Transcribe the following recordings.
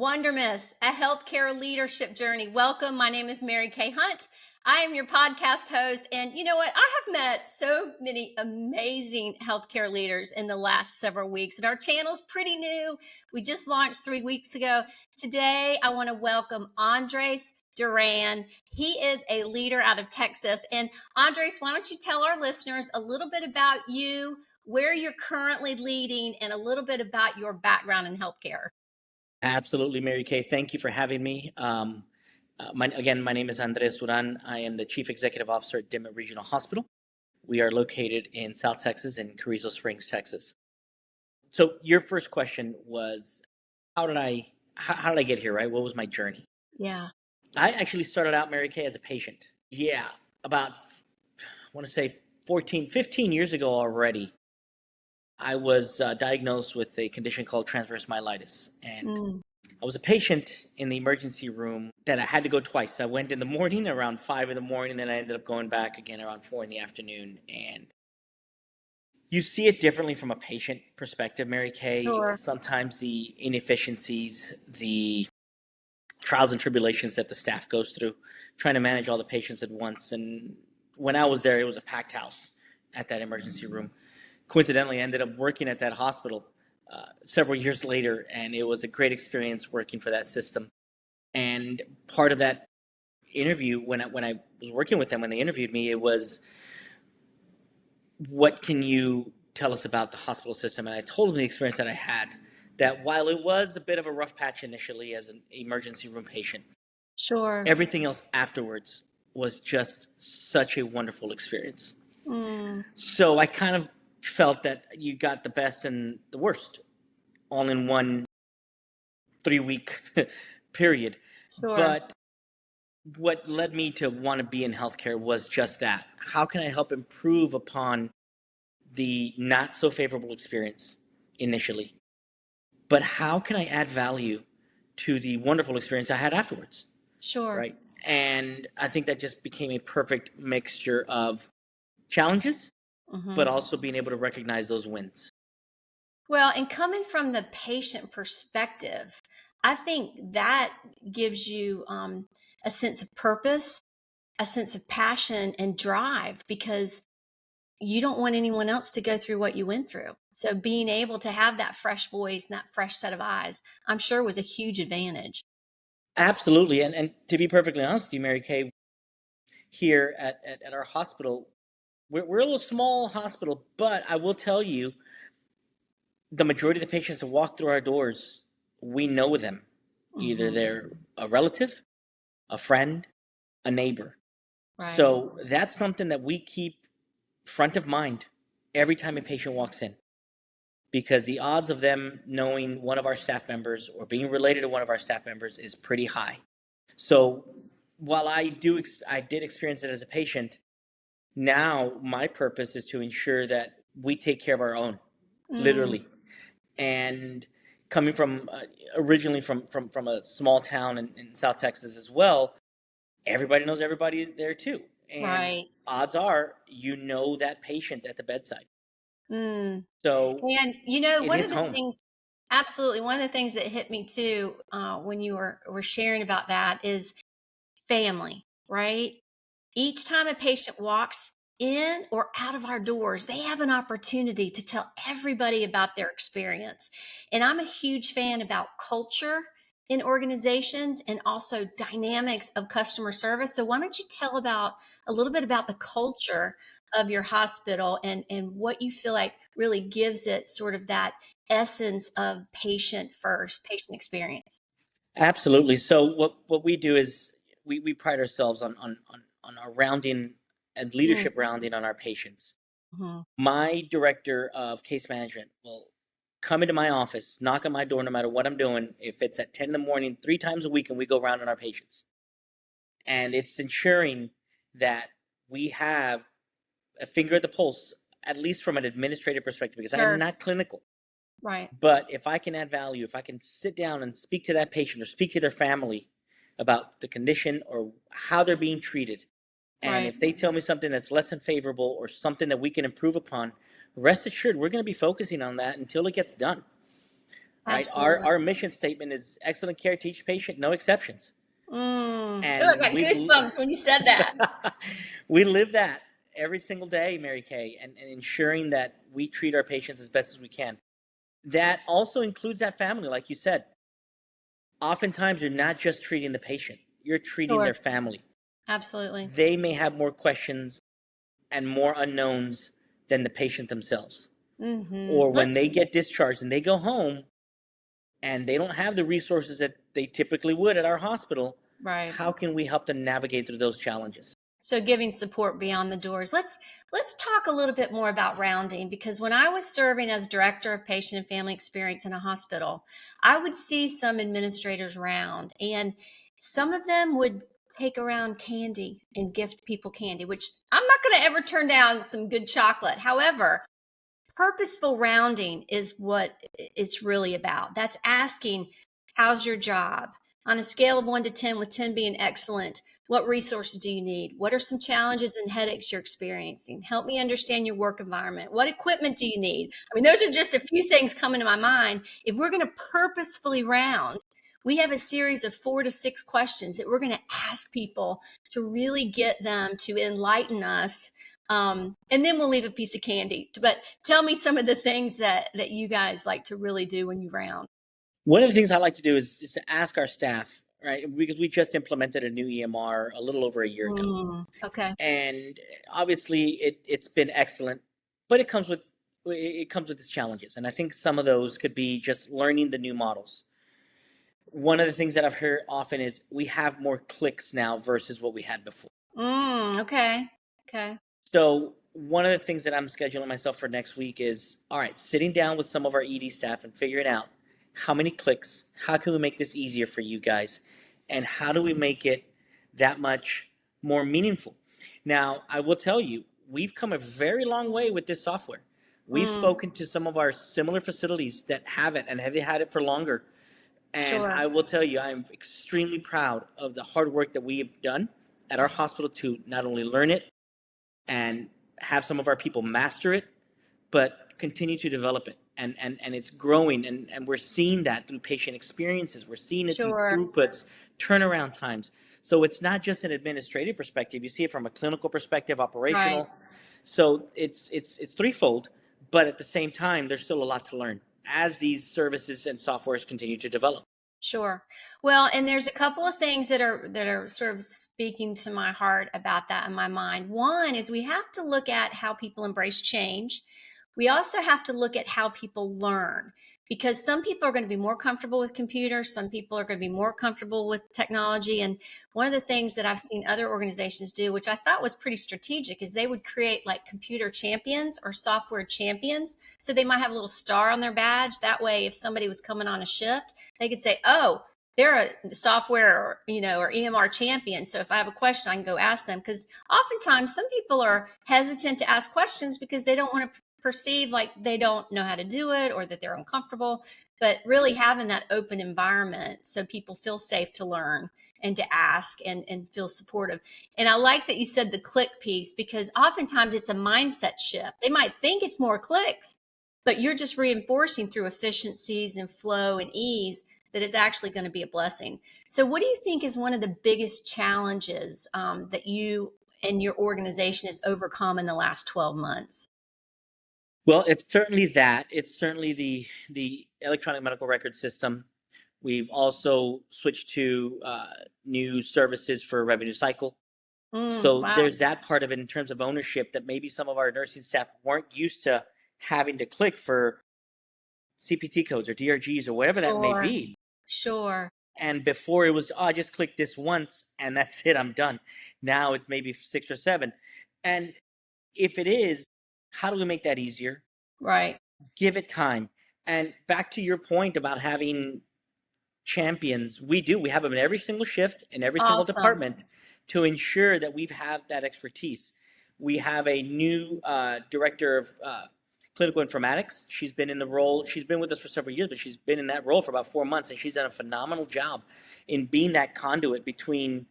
Wondermous, a healthcare leadership journey. Welcome. My name is Merikay Hunt. I am your podcast host. And you know what? I have met so many amazing healthcare leaders in the last several weeks, and our channel's pretty new. We just launched 3 weeks ago. Today, I want to welcome Andres Duran. He is a leader out of Texas. And Andres, why don't you tell our listeners a little bit about you, where you're currently leading, and a little bit about your background in healthcare? Absolutely, Mary Kay. Thank you for having me. My name is Andres Duran. I am the Chief Executive Officer at Dimmit Regional Hospital. We are located in South Texas, in Carrizo Springs, Texas. So your first question was, how did I get here, right? What was my journey? Yeah. I actually started out, Mary Kay, as a patient. Yeah, I want to say 15 years ago already. I was diagnosed with a condition called transverse myelitis, and I was a patient in the emergency room that I had to go twice. I went in the morning around 5 in the morning, then I ended up going back again around 4 in the afternoon. And you see it differently from a patient perspective, Mary Kay. Sure. Sometimes the inefficiencies, the trials and tribulations that the staff goes through, trying to manage all the patients at once. And when I was there, it was a packed house at that emergency room. Coincidentally, I ended up working at that hospital several years later, and it was a great experience working for that system. And part of that interview, when I was working with them, when they interviewed me, it was, what can you tell us about the hospital system? And I told them the experience that I had, that while it was a bit of a rough patch initially as an emergency room patient, Sure. everything else afterwards was just such a wonderful experience. So I kind of felt that you got the best and the worst all in one 3-week period. Sure. But what led me to want to be in healthcare was just that. How can I help improve upon the not so favorable experience initially? But how can I add value to the wonderful experience I had afterwards? Sure. Right. And I think that just became a perfect mixture of challenges, but also being able to recognize those wins. Well, and coming from the patient perspective, I think that gives you a sense of purpose, a sense of passion and drive, because you don't want anyone else to go through what you went through. So being able to have that fresh voice and that fresh set of eyes, I'm sure was a huge advantage. Absolutely. And to be perfectly honest with you, Mary Kay, here at our hospital, we're a little small hospital, but I will tell you, the majority of the patients that walk through our doors, we know them. Either they're a relative, a friend, a neighbor. Right. So that's something that we keep front of mind every time a patient walks in, because the odds of them knowing one of our staff members or being related to one of our staff members is pretty high. So while I did experience it as a patient, now my purpose is to ensure that we take care of our own, literally. And coming from originally from a small town in South Texas as well, everybody knows everybody there too. And Right. odds are, you know, that patient at the bedside. Mm. So And it one of hits the home. things, absolutely, one of the things that hit me too, when you were sharing about that, is family, right? Each time a patient walks in or out of our doors, they have an opportunity to tell everybody about their experience. And I'm a huge fan about culture in organizations and also dynamics of customer service. So why don't you tell about a little bit about the culture of your hospital and what you feel like really gives it sort of that essence of patient first, patient experience? Absolutely. So what we do is we pride ourselves on our rounding and leadership rounding on our patients. Mm-hmm. My director of case management will come into my office, knock on my door, no matter what I'm doing. If it's at 10 in the morning, 3 times a week, and we go round on our patients. And it's ensuring that we have a finger at the pulse, at least from an administrative perspective, because I am Sure. not clinical. Right. But if I can add value, if I can sit down and speak to that patient or speak to their family about the condition or how they're being treated, and Right. if they tell me something that's less than favorable or something that we can improve upon, rest assured we're going to be focusing on that until it gets done. right? Our Absolutely. mission statement is excellent care to each patient, no exceptions. Ooh, I And got goosebumps when you said that. we live that every single day, Mary Kay, and ensuring that we treat our patients as best as we can. That also includes that family, like you said. Oftentimes, you're not just treating the patient, you're treating their Sure. family. Absolutely. They may have more questions and more unknowns than the patient themselves. Mhm. Or when Let's they get discharged and they go home and they don't have the resources that they typically would at our hospital, right. how can we help them navigate through those challenges? So giving support beyond the doors. Let's talk a little bit more about rounding, because when I was serving as director of patient and family experience in a hospital, I would see some administrators round, and some of them would take around candy and gift people candy, which I'm not going to ever turn down some good chocolate. However, purposeful rounding is what it's really about. That's asking, how's your job? On a scale of 1 to 10, with 10 being excellent, what resources do you need? What are some challenges and headaches you're experiencing? Help me understand your work environment. What equipment do you need? I mean, those are just a few things coming to my mind. If we're going to purposefully round, we have a series of 4 to 6 questions that we're going to ask people to really get them to enlighten us, and then we'll leave a piece of candy. But tell me some of the things that you guys like to really do when you round. One of the things I like to do is to ask our staff, right? Because we just implemented a new EMR a little over a year ago. Okay. And obviously it's been excellent, but it comes with its challenges. And I think some of those could be just learning the new models. One of the things that I've heard often is we have more clicks now versus what we had before. Okay. Okay. So one of the things that I'm scheduling myself for next week is, all right, sitting down with some of our ED staff and figuring out how many clicks, how can we make this easier for you guys, and how do we make it that much more meaningful. Now, I will tell you, we've come a very long way with this software. We've Mm, spoken to some of our similar facilities that have it and have had it for longer. And sure. I will tell you, I'm extremely proud of the hard work that we have done at our hospital to not only learn it and have some of our people master it, but continue to develop it. And it's growing, and we're seeing that through patient experiences. We're seeing it through Sure. throughputs, turnaround times. So it's not just an administrative perspective. You see it from a clinical perspective, Right. operational. So it's threefold, but at the same time, there's still a lot to learn as these services and softwares continue to develop. Sure. Well, and there's a couple of things that are sort of speaking to my heart about that in my mind. One is we have to look at how people embrace change. We also have to look at how people learn, because some people are going to be more comfortable with computers, some people are going to be more comfortable with technology. And one of the things that I've seen other organizations do, which I thought was pretty strategic, is they would create like computer champions or software champions. So they might have a little star on their badge. That way, if somebody was coming on a shift, they could say, oh, they're a software or or EMR champion. So if I have a question, I can go ask them. Because oftentimes some people are hesitant to ask questions because they don't want to perceive like they don't know how to do it or that they're uncomfortable. But really having that open environment so people feel safe to learn and to ask and feel supportive. And I like that you said the click piece, because oftentimes it's a mindset shift. They might think it's more clicks, but you're just reinforcing through efficiencies and flow and ease that it's actually going to be a blessing. So, what do you think is one of the biggest challenges that you and your organization has overcome in the last 12 months? Well, it's certainly that. It's certainly the electronic medical record system. We've also switched to new services for revenue cycle. So Wow. there's that part of it in terms of ownership that maybe some of our nursing staff weren't used to having to click for CPT codes or DRGs or whatever that may Sure. be. Sure. And before it was, oh, I just click this once and that's it, I'm done. Now it's maybe six or seven. And if it is, how do we make that easier? Right. Give it time. And back to your point about having champions, we have them in every single shift in every single Awesome. department to ensure that we have that expertise. We have a new director of clinical informatics. She's been in the role, she's been with us for several years, but she's been in that role for about 4 months, and she's done a phenomenal job in being that conduit between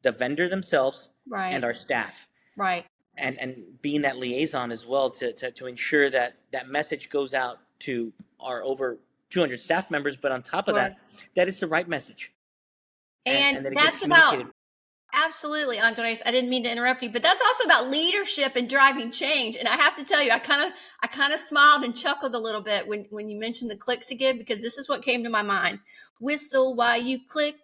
the vendor themselves and Right. our staff, Right. and being that liaison as well to ensure that that message goes out to our over 200 staff members, but on top of Sure. that, that it's the right message, And and that it gets that's about communicated. absolutely, Andres. I didn't mean to interrupt you, but that's also about leadership and driving change. And I have to tell you, I kind of smiled and chuckled a little bit when you mentioned the clicks again, because this is what came to my mind. Whistle while you click,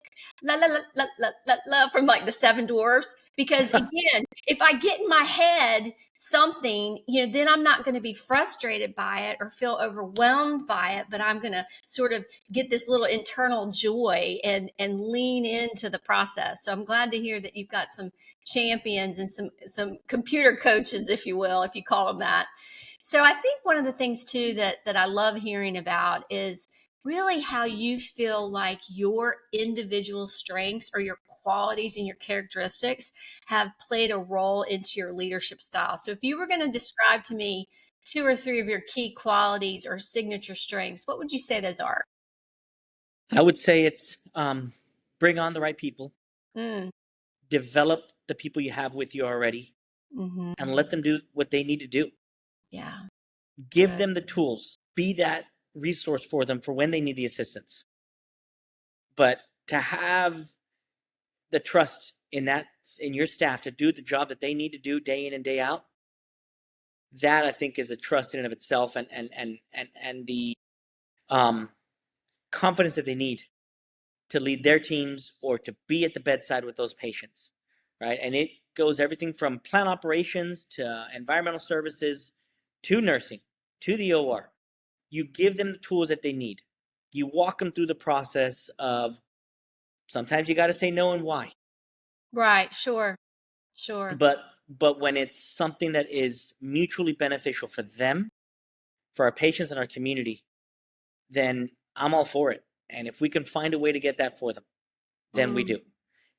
la la la la la la la, from like the Seven Dwarfs. Because again, if I get in my head something, then I'm not going to be frustrated by it or feel overwhelmed by it, but I'm going to sort of get this little internal joy and lean into the process. So I'm glad to hear that you've got some champions and some computer coaches, if you will, if you call them that. So I think one of the things too that I love hearing about is really how you feel like your individual strengths or your qualities and your characteristics have played a role into your leadership style. So if you were going to describe to me two or three of your key qualities or signature strengths, what would you say those are? I would say it's bring on the right people, Mm, develop the people you have with you already, and hmm. let them do what they need to do. Yeah, Give good. them the tools, be that resource for them for when they need the assistance. But to have the trust in your staff to do the job that they need to do day in and day out, that I think is a trust in and of itself, and the um, confidence that they need to lead their teams or to be at the bedside with those patients, right? And it goes everything from plant operations to environmental services to nursing to the OR. You give them the tools that they need. You walk them through the process of sometimes you got to say no and why. Right. Sure. Sure. But when it's something that is mutually beneficial for them, for our patients and our community, then I'm all for it. And if we can find a way to get that for them, then we Mm. do.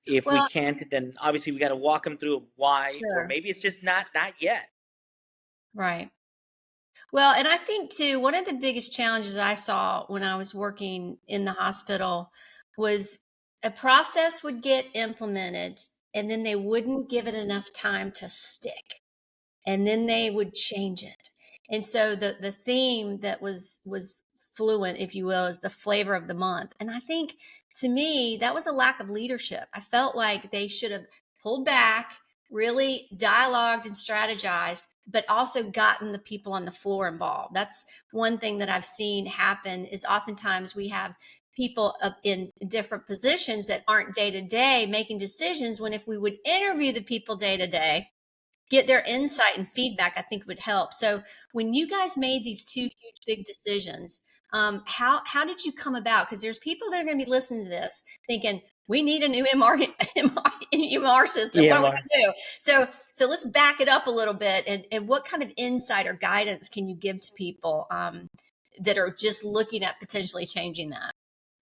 If we Well, can't, then obviously we got to walk them through why, or sure. maybe it's just not yet. Right. Well, and I think too, one of the biggest challenges I saw when I was working in the hospital was a process would get implemented and then they wouldn't give it enough time to stick, and then they would change it. And so the theme that was fluent, if you will, is the flavor of the month. And I think to me that was a lack of leadership. I felt like they should have pulled back, really dialogued and strategized, but also gotten the people on the floor involved. That's one thing that I've seen happen is oftentimes we have people up in different positions that aren't day to day making decisions, when if we would interview the people day to day, get their insight and feedback, I think would help. So when you guys made these two huge big decisions, how did you come about? Because there's people that are going to be listening to this thinking we need a new MR system. What are we EMR. going to do? So let's back it up a little bit, and what kind of insight or guidance can you give to people that are just looking at potentially changing that?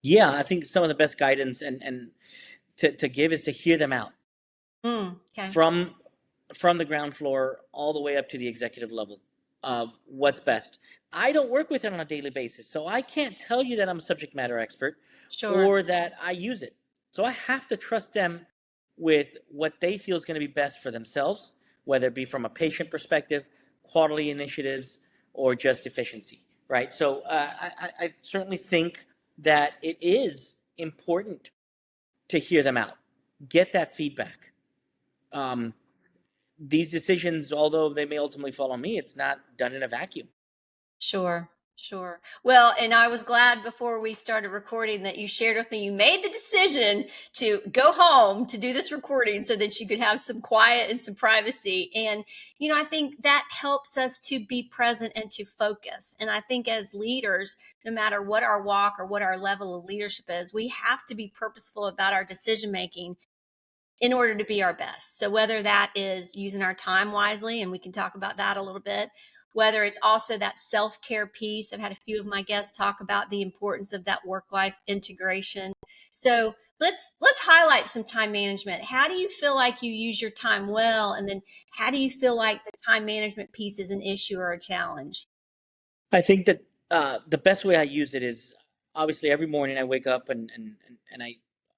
Yeah, I think some of the best guidance and to give is to hear them out Okay, from the ground floor all the way up to the executive level of what's best. I don't work with it on a daily basis, so I can't tell you that I'm a subject matter expert sure. or that I use it. So I have to trust them with what they feel is going to be best for themselves, whether it be from a patient perspective, quality initiatives, or just efficiency, right? So I certainly think that it is important to hear them out, get that feedback. Um, these decisions, although they may ultimately fall on me, it's not done in a vacuum. Sure, sure. Well, and I was glad before we started recording that you shared with me you made the decision to go home to do this recording so that you could have some quiet and some privacy. And, I think that helps us to be present and to focus. And I think as leaders, no matter what our walk or what our level of leadership is, we have to be purposeful about our decision making in order to be our best. So whether that is using our time wisely, and we can talk about that a little bit, whether it's also that self-care piece. I've had a few of my guests talk about the importance of that work-life integration. So let's highlight some time management. How do you feel like you use your time well? And then how do you feel like the time management piece is an issue or a challenge? I think that the best way I use it is obviously every morning I wake up and I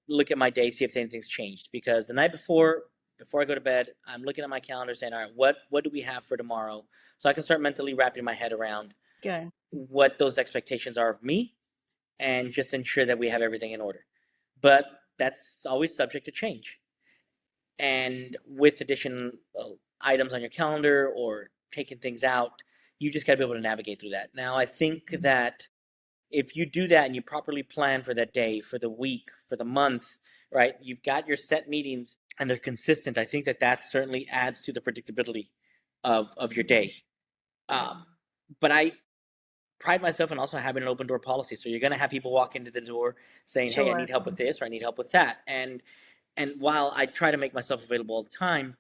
look at my day, see if anything's changed. Because the night before I go to bed, I'm looking at my calendar saying, all right, what do we have for tomorrow? So I can start mentally wrapping my head around Good. what those expectations are of me and just ensure that we have everything in order. But that's always subject to change. And with additional items on your calendar or taking things out, you just got to be able to navigate through that. Now, I think that if you do that and you properly plan for that day, for the week, for the month, right? You've got your set meetings and they're consistent. I think that that certainly adds to the predictability of your day. Um, but I pride myself in also having an open door policy. So you're going to have people walk into the door saying, "Hey, I need Sure. help with this," or "I need help with that." And while I try to make myself available all the time,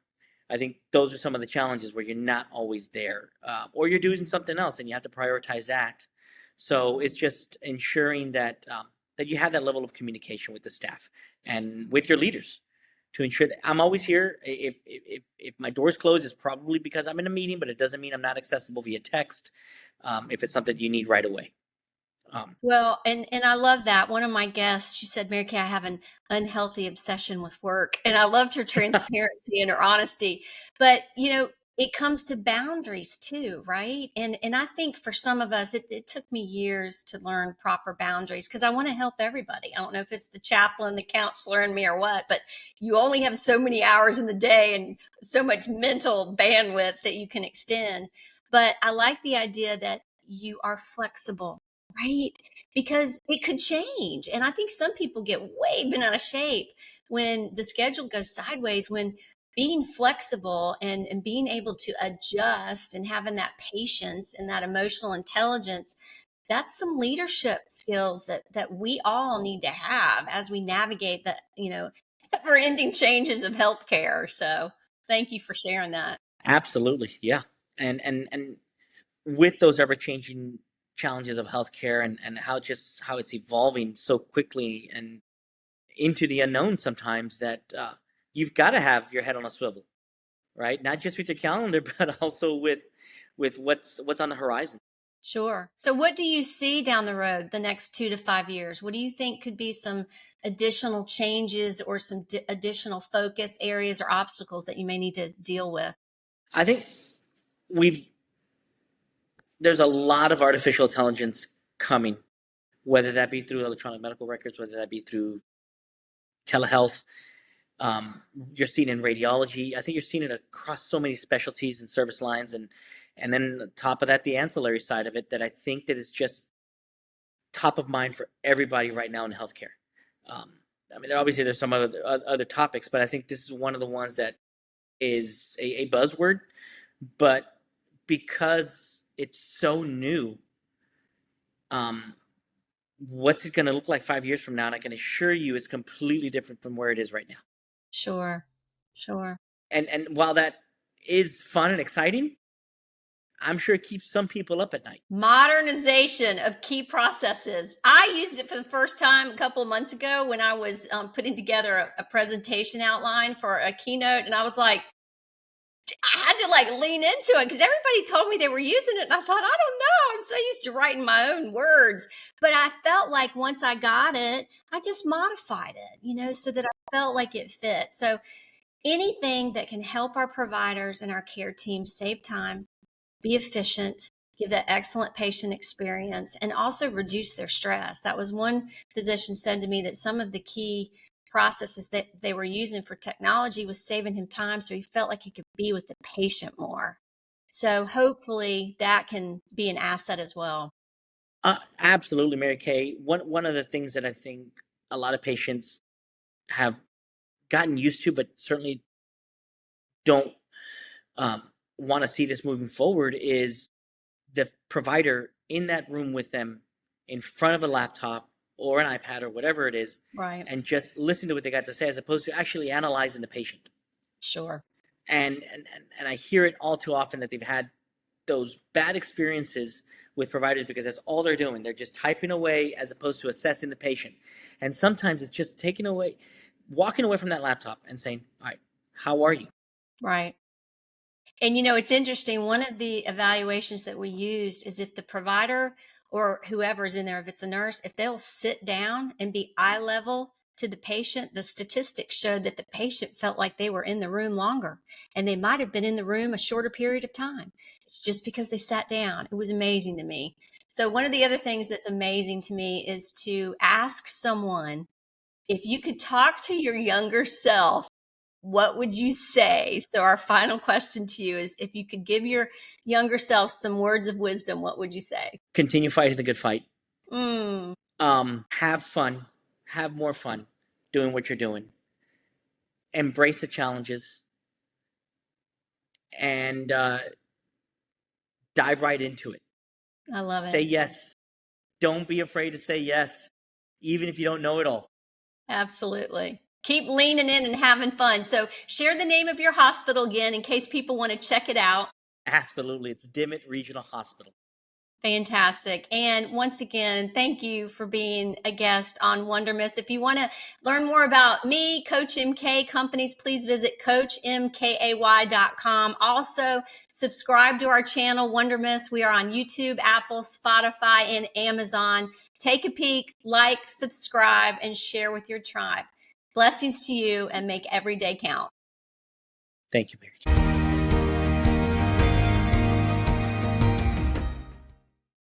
I think those are some of the challenges where you're not always there, or you're doing something else and you have to prioritize that. So it's just ensuring that that you have that level of communication with the staff and with your leaders to ensure that I'm always here. If my door's closed, it's probably because I'm in a meeting, but it doesn't mean I'm not accessible via text if it's something you need right away. Um, Well, and I love that. One of my guests, she said, "Mary Kay, I have an unhealthy obsession with work." And I loved her transparency and her honesty. But, it comes to boundaries too, right? And I think for some of us, it took me years to learn proper boundaries because I want to help everybody. I don't know if it's the chaplain, the counselor in me or what, but you only have so many hours in the day and so much mental bandwidth that you can extend. But I like the idea that you are flexible, right? Because it could change. And I think some people get way bent out of shape when the schedule goes sideways, when being flexible and being able to adjust and having that patience and that emotional intelligence, that's some leadership skills that we all need to have as we navigate the, ever ending changes of healthcare. So thank you for sharing that. Absolutely, yeah. And with those ever changing challenges of healthcare and how it's evolving so quickly and into the unknown sometimes that you've got to have your head on a swivel, right? Not just with your calendar, but also with what's on the horizon. Sure. So, what do you see down the road the next 2 to 5 years? What do you think could be some additional changes or some additional focus areas or obstacles that you may need to deal with? I think we've there's a lot of artificial intelligence coming, whether that be through electronic medical records, whether that be through telehealth. Um, you're seeing it in radiology. I think you're seeing it across so many specialties and service lines, and then on top of that, the ancillary side of it. That I think that is just top of mind for everybody right now in healthcare. Um, I mean, obviously there's some other topics, but I think this is one of the ones that is a buzzword. But because it's so new, um, what's it going to look like 5 years from now? And I can assure you, it's completely different from where it is right now. Sure. Sure. And while that is fun and exciting, I'm sure it keeps some people up at night. Modernization of key processes. I used it for the first time a couple of months ago when I was putting together a presentation outline for a keynote. And I was like, I had to like lean into it because everybody told me they were using it. And I thought, I don't know. I'm so used to writing my own words. But I felt like once I got it, I just modified it, so that I felt like it fit. So anything that can help our providers and our care teams save time, be efficient, give that excellent patient experience, and also reduce their stress. That was one physician said to me that some of the key processes that they were using for technology was saving him time so he felt like he could be with the patient more. So hopefully that can be an asset as well. Absolutely, Mary Kay. One of the things that I think a lot of patients have gotten used to, but certainly don't want to see this moving forward, is the provider in that room with them in front of a laptop or an iPad or whatever it is, Right. and just listen to what they got to say as opposed to actually analyzing the patient. Sure. And I hear it all too often that they've had those bad experiences with providers because that's all they're doing. They're just typing away as opposed to assessing the patient. And sometimes it's just walking away from that laptop and saying, "All right, how are you?" Right. And it's interesting. One of the evaluations that we used is if the provider or whoever's in there, if it's a nurse, if they'll sit down and be eye level to the patient, the statistics showed that the patient felt like they were in the room longer and they might have been in the room a shorter period of time. It's just because they sat down. It was amazing to me. So one of the other things that's amazing to me is to ask someone, if you could talk to your younger self, what would you say? So our final question to you is, if you could give your younger self some words of wisdom, what would you say? Continue fighting the good fight. Mm, Have fun. Have more fun doing what you're doing. Embrace the challenges and dive right into it. I love Say it. yes. Don't be afraid to say yes, even if you don't know it all. Absolutely. Keep leaning in and having fun. So share the name of your hospital again in case people want to check it out. Absolutely. It's Dimmit Regional Hospital. Fantastic. And once again, thank you for being a guest on Wondermous. If you want to learn more about me, Coach MK companies, please visit coachmkay.com. Also, subscribe to our channel, Wondermous. We are on YouTube, Apple, Spotify, and Amazon. Take a peek, like, subscribe, and share with your tribe. Blessings to you, and make every day count. Thank you, Mary.